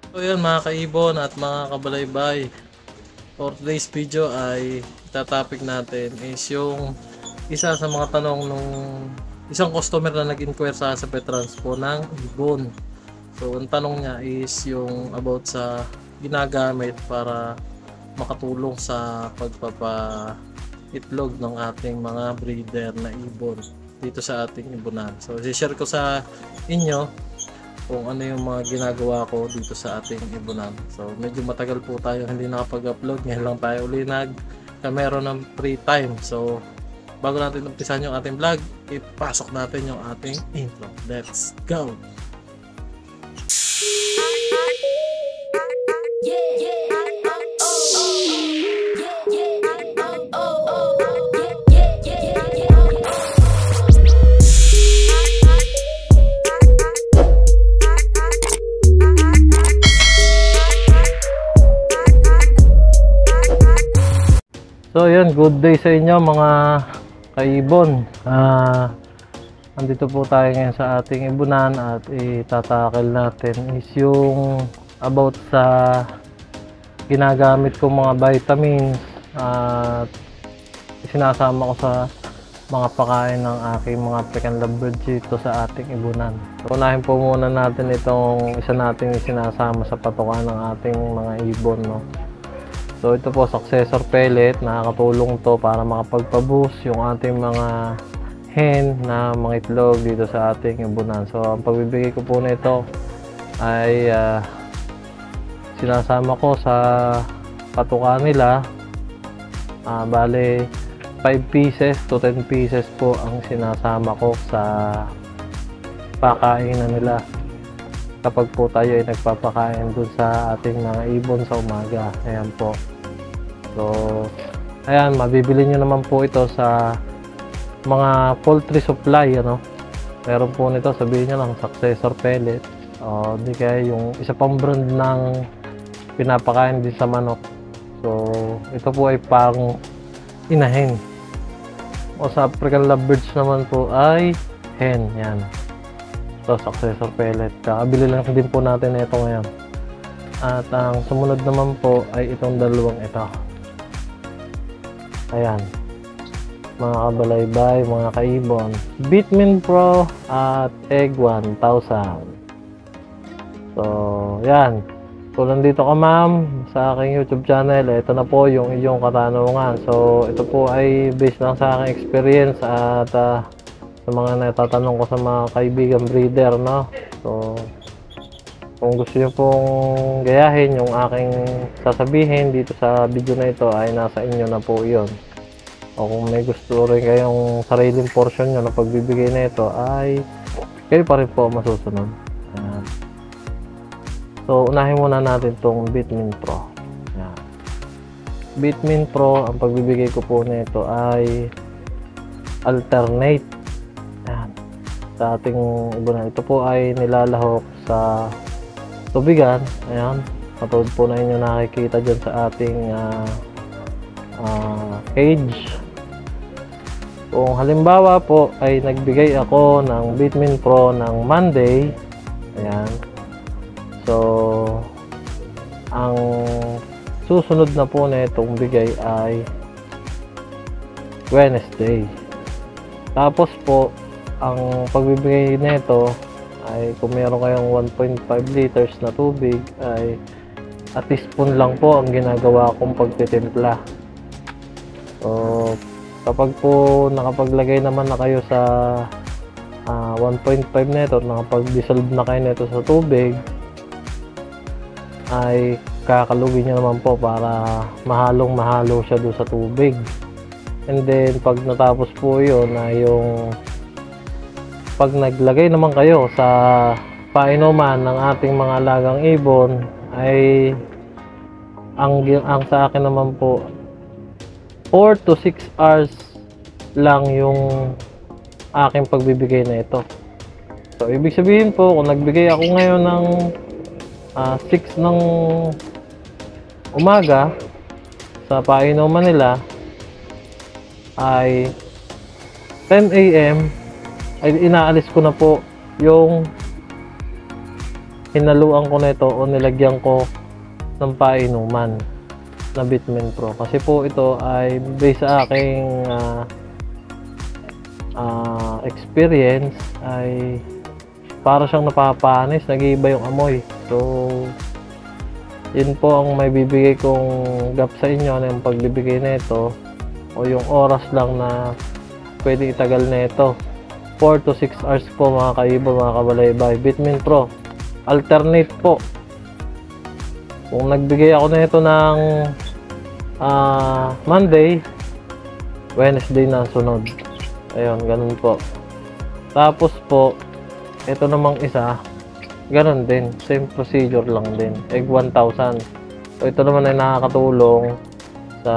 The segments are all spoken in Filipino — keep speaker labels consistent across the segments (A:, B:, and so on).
A: So yan mga kaibon at mga kabalaybay, for today's video ay itatopic natin is yung isa sa mga tanong nung isang customer na nag-inquire sa Petranspo ng ibon. So ang tanong niya is yung about sa ginagamit para makatulong sa pagpapa-itlog ng ating mga breeder na ibon dito sa ating ibonan. So i-share ko sa inyo kung ano yung mga ginagawa ko dito sa ating ibonan. So medyo matagal po tayo hindi nakapag-upload, ngayon lang tayo uli meron ng free time. So bago natin umpisan yung ating vlog, ipasok natin yung ating intro. Let's go! So yun, good day sa inyo mga kaibon. Andito po tayo ngayon sa ating ibunan at itatakil natin is yung about sa ginagamit kong mga vitamins at sinasama ko sa mga pakain ng aking mga African lovebirds dito sa ating ibunan. So unahin po muna natin itong isa nating sinasama sa patukan ng ating mga ibon, no? So ito po, successor pellet. Nakakatulong to para makapagpa-boost yung ating mga hen na mga itlog dito sa ating ibunan. So ang pagbibigay ko po nito ay sinasama ko sa patuka nila. Bale 5 pieces to 10 pieces po ang sinasama ko sa pakainan nila kapag po tayo ay nagpapakain dun sa ating mga ibon sa umaga. Ayan po. So ayan, mabibili nyo naman po ito sa mga poultry supply, ano. Meron po nito, sabihin nyo lang successor pellet o di kaya yung isa pang brand ng pinapakain din sa manok. So ito po ay pang inahin, o sa African lovebirds naman po ay hen. Yan, ito successor pellet. Kakabili lang din po natin ito ngayon. At ang sumunod naman po ay itong dalawang ito. Ayan, mga kabalaybay, mga kaibon, Bitmin Pro at Egg 1000. So yan, kung nandito ka ma'am sa aking YouTube channel, ito na po yung iyong katanungan. So ito po ay based lang sa aking experience at sa mga natatanong ko sa mga kaibigan breeder, no? So kung gusto nyo pong gayahin yung aking sasabihin dito sa video na ito ay nasa inyo na po yun. O kung may gusto rin kayong sariling portion nyo na pagbibigay na ito ay kayo pa rin po masusunod. Ayan. So unahin muna natin itong Bitmin Pro. Ayan. Bitmin Pro, ang pagbibigay ko po na ito ay alternate. Ayan. Sa ating ibunan, ito po ay nilalahok sa tubigan. Ayan, katulad po na inyo nakikita dyan sa ating cage. Kung halimbawa po ay nagbigay ako ng Bitmin Pro ng Monday, ayan, so ang susunod na po na itong bigay ay Wednesday. Tapos po ang pagbibigay nito ay kung meron kayong 1.5 liters na tubig ay a teaspoon lang po ang ginagawa kong pagtitimpla. So kapag po nakapaglagay naman na kayo sa 1.5 nito, nakapag-dissolve na kayo nito sa tubig, ay kakalugin nyo naman po para mahalong mahalo siya doon sa tubig. And then pag natapos po yun ay yung pag naglagay naman kayo sa painuman ng ating mga alagang ibon ay ang sa akin naman po 4 to 6 hours lang yung aking pagbibigay na ito. So ibig sabihin po, kung nagbigay ako ngayon ng 6 ng umaga sa painuman nila ay 10 AM ay inaalis ko na po yung hinaluan ko na ito o nilagyan ko ng painuman na Bitmin Pro. Kasi po ito ay based sa aking experience ay para siyang napapanis, nag-iiba yung amoy. So yun po ang may bibigay kong gap sa inyo na yung pagbibigay na ito o yung oras lang na pwede itagal na ito. 4 to 6 hours po mga kaibo, mga kabalaybay. Bitmin Pro alternate po. Kung nagbigay ako na ito ng Monday, Wednesday na sunod. Ayun, ganun po. Tapos po ito namang isa, ganun din, same procedure lang din, egg 1,000. So ito naman ay nakakatulong sa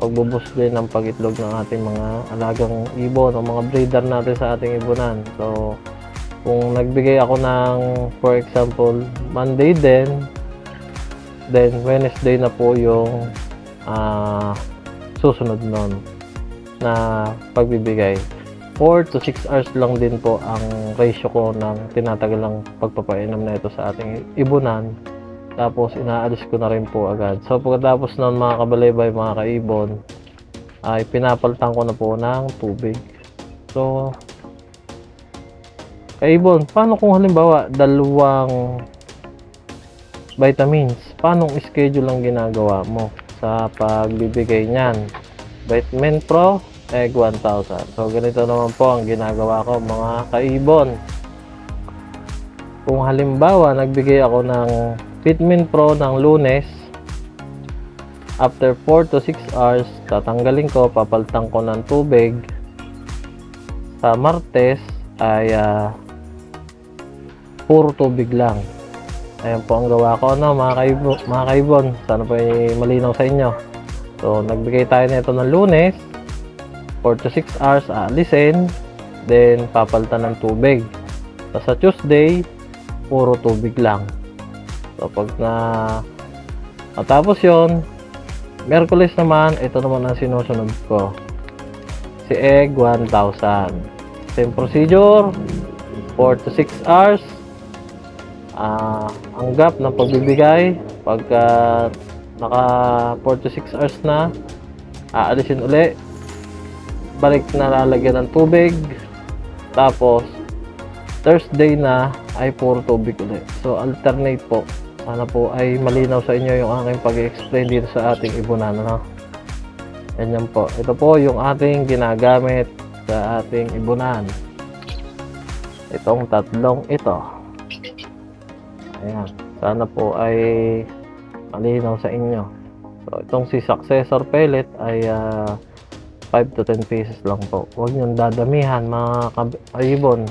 A: pagbubus din ng pagitlog ng ating mga alagang ibon o mga breeder natin sa ating ibonan. So kung nagbigay ako ng, for example, Monday din, then Wednesday na po yung susunod nun na pagbibigay. 4 to 6 hours lang din po ang ratio ko ng tinatagalang pagpapainom na ito sa ating ibonan. Tapos inaalis ko na rin po agad. So pagkatapos nun mga kabalaybay, mga kaibon, ay pinapalitan ko na po ng tubig. So kaibon, paano kung halimbawa dalawang vitamins, paano schedule ang ginagawa mo sa pagbibigay niyan? Bitmin Pro egg 1,000. So ganito naman po ang ginagawa ko mga kaibon. Kung halimbawa nagbigay ako ng Bitmin Pro ng Lunes, after 4 to 6 hours tatanggalin ko, papalitan ko ng tubig. Sa Martes ay puro tubig lang. Ayan po ang gawa ko mga kaibon. Sana po ay malinaw sa inyo. So nagbigay tayo nito ng Lunes, 4 to 6 hours aalisin, then papalitan ng tubig. So, sa Tuesday puro tubig lang. So pag natapos yon, Miyerkules naman, ito naman ang sinusunod ko, si egg 1,000. Same procedure, 4 to 6 hours. Ang gap ng pagbibigay, pagka naka 4 to 6 hours na, aalisin uli, balik na lalagyan ng tubig, tapos Thursday na ay puro tubig ulit. So alternate po. Sana po ay malinaw sa inyo yung aking pag-explain dito sa ating ibonan, no? Yan po. Ito po yung ating ginagamit sa ating ibonan. Itong tatlong ito. Ayan. Sana po ay malinaw sa inyo. So itong si Successor Pellet ay 5 to 10 pieces lang po. Huwag niyong dadamihan mga kaibon.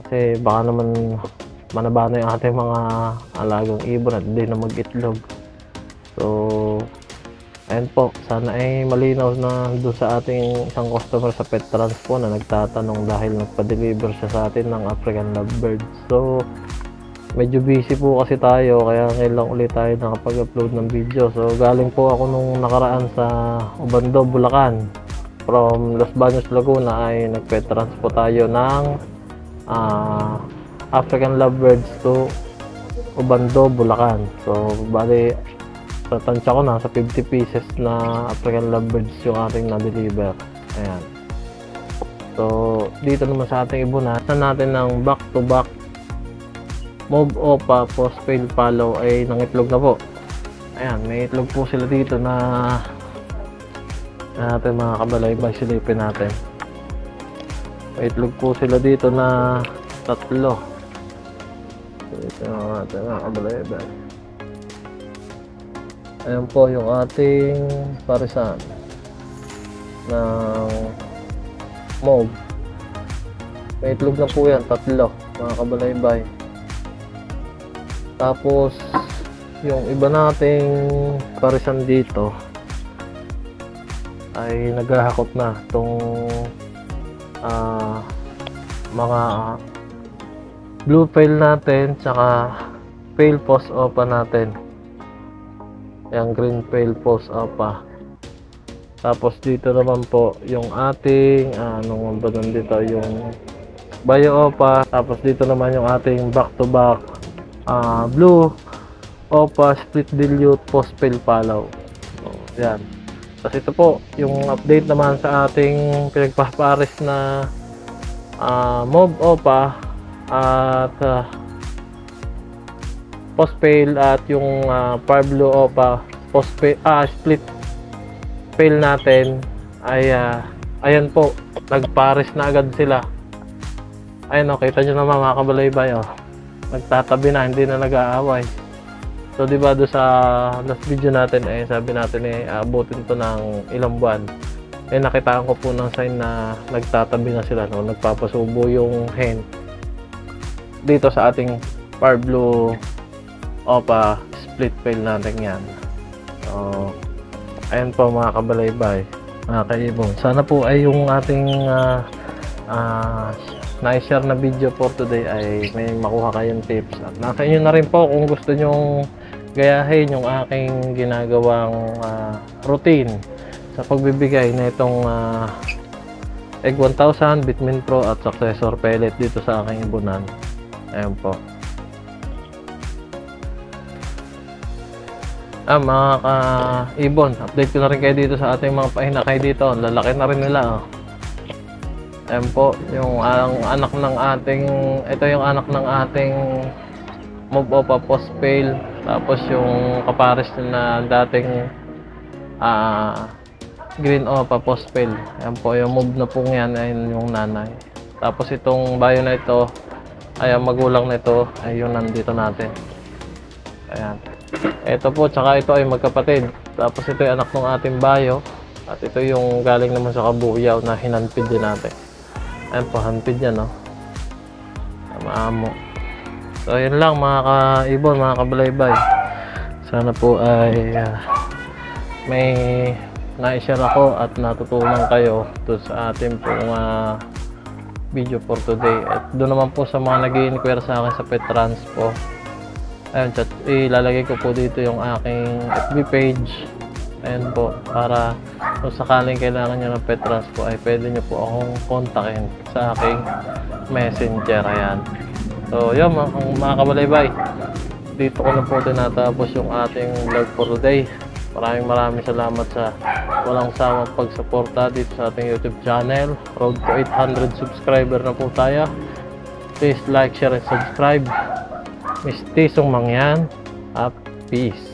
A: Kasi baka naman manabano yung ating mga alagang ibon at hindi na mag-itlog. So, ayun po. Sana ay malinaw na doon sa ating isang customer sa Pet Transpo na nagtatanong dahil nagpa-deliver siya sa atin ng African Lovebirds. So, medyo busy po kasi tayo kaya ngayon lang ulit tayo nakapag-upload ng video. So galing po ako nung nakaraan sa Obando, Bulacan. From Los Baños, Laguna ay nagpe-transpo tayo ng African Lovebirds to Obando, Bulacan. So bali sa tansya ko na sa 50 pieces na African Lovebirds yung ating na-deliver. Ayan. So dito naman sa ating ibonan natin ng back-to-back Mauve Opa Postpaid Follow ay nangitlog na po. Ayan, may itlog po sila dito na natin mga kabalaybay, silipin natin. May itlog po sila dito na 3. Ito natin mga kabalaybay. Ayan po yung ating parisan ng Mauve. May itlog na po yan, 3 mga kabalaybay. Tapos yung iba nating parisan dito ay naghahakot na itong mga blue pail natin tsaka pail post opa natin, yung green pail post opa. Tapos dito naman po yung ating anong ba nandito, yung bio opa. Tapos dito naman yung ating back to back blue, OPA, split dilute, post-fail follow. So, yan. Tapos ito po, yung update naman sa ating pinagpapares na MOV OPA at post-fail at yung par blue OPA post-fail, split fail natin ay ayan po, nagpares na agad sila. Ayun, kita nyo naman mga kabalaybay, nagtatabi na, hindi na nag-aaway. So diba do sa last video natin sabi natin abutin to ng ilang buwan. Nakitaan ko po ng sign na nagtatabi na sila, no? Nagpapasubo yung hen dito sa ating par blue OPA split fail natin yan. So ayan po mga kabalaybay, mga kaibon, sana po ay yung ating na-share na video for today ay may makuha kayong tips at nasa inyo na rin po kung gusto nyong gayahin yung aking ginagawang routine sa pagbibigay na itong Egg 1000, Bitmin Pro at Successor Pellet dito sa aking ibunan. Ayan po. Mga ka-ibon, update ko na rin kayo dito sa ating mga pahinakay dito. Lalaki na rin nila. Ayan po, yung anak ng ating, ito yung anak ng ating MOV OPA post-fail. Tapos yung kapares na dating green OPA post-fail. Ayan po, yung MOV na pong yan ay yung nanay. Tapos itong bio na ito, ay ang magulang na ito ay yung nandito natin. Ayan. Ito po, tsaka ito ay magkapatid. Tapos ito yung anak ng ating bio. At ito yung galing naman sa kabuyaw na hinanpid din natin. Ayan po, hanpid yan, no? Maamo. So, yun lang mga ka-ibon, mga kabalaybay. Sana po ay may na-share ako at natutunan kayo doon sa ating pong video for today. At doon naman po sa mga nag-i-inquire sa akin sa Pet Transpo, ayun, chat, ilalagay ko po dito yung aking FB page. Ayun po, para kung sakaling kailangan nyo ng Pet Transpo ay pwede nyo po akong kontakin sa aking messenger. Ayan. So yun mga kabalaybay, dito ko na po tinatapos yung ating vlog for today. Maraming salamat sa walang sawang pagsuporta dito sa ating YouTube channel. Road to 800 subscriber na po tayo. Please like, share, and subscribe. Mistisong Mangyan at peace.